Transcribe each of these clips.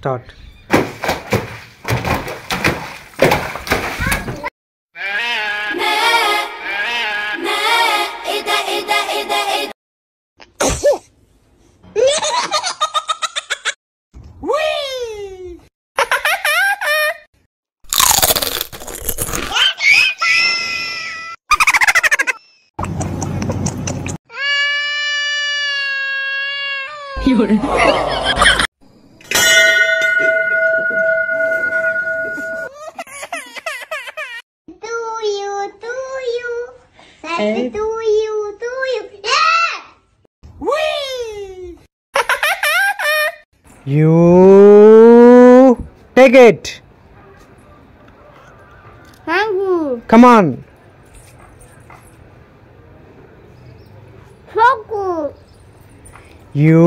Start. You take it. Mango. Come on. Choco. You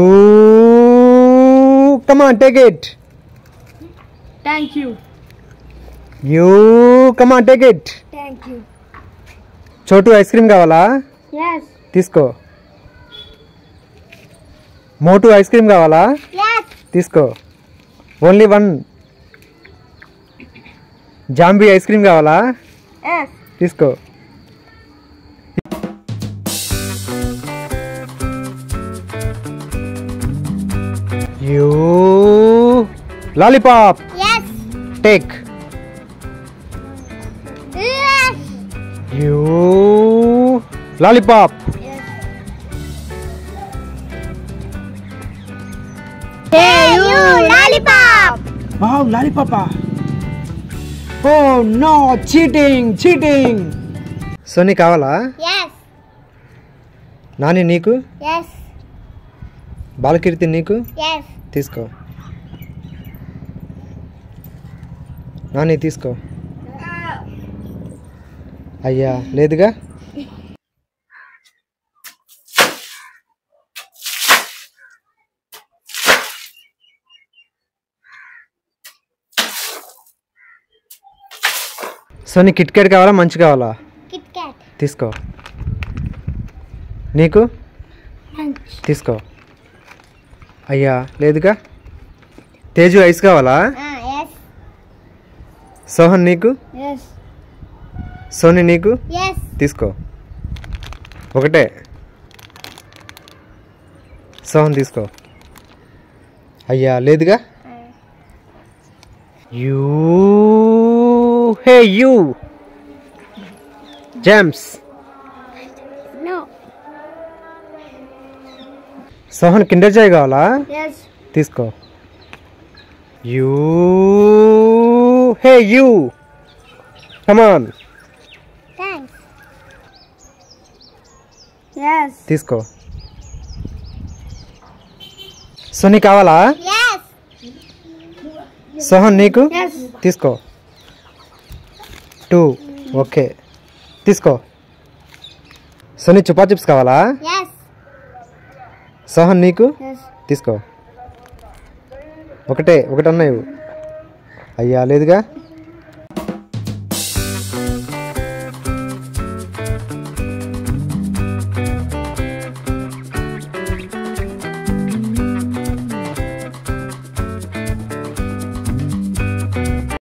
come on, take it. Thank you. You come on, take it. Thank you. చోటు ice cream కావాలా? Yes. తీసుకో. మోటు ice cream కావాలా? Yes. తీసుకో. Only one. Zombie ice cream కావాలా? Yes. తీసుకో. You lollipop. Yes. Take. Yes. You lollipop. Yes. Hey, you lollipop. Wow, lollipop. Oh no, cheating. Sony కావాలా? Yes. Nani నీకు? Yes. బాలకీర్తి నీకు? Yes. తీసుకో. నాని తీసుకో. అయ్యా లేదుగా. సోనీ కిట్ క్యాట్ కావాలా మంచి కావాలా? Kit Kat. తీసుకో. నీకు? Munch. తీసుకో. అయ్యా లేదుగా. తేజు ఐస్ కావాలా? Yes. సోహన్ నీకు? Yes. సోనీ నీకు? Yes. తీసుకో. ఒకటే. సోహన్ తీసుకో. అయ్యా లేదుగా. You hey you James. No. Sohan Kinder Joy కావాలా? Yes. తీసుకో. You hey you come on. Thanks. Yes. తీసుకో. సోనీ కావాలా? Yes. సోహన్ నీకు? Yes. తీసుకో. 2 ఓకే తీసుకో. సోనీ చుపా చిప్స్ కావాలా? Yes. సోహన్ నీకు? Yes. తీసుకో. ఒకటే ఉన్నాయి. అయ్యా లేదుగా.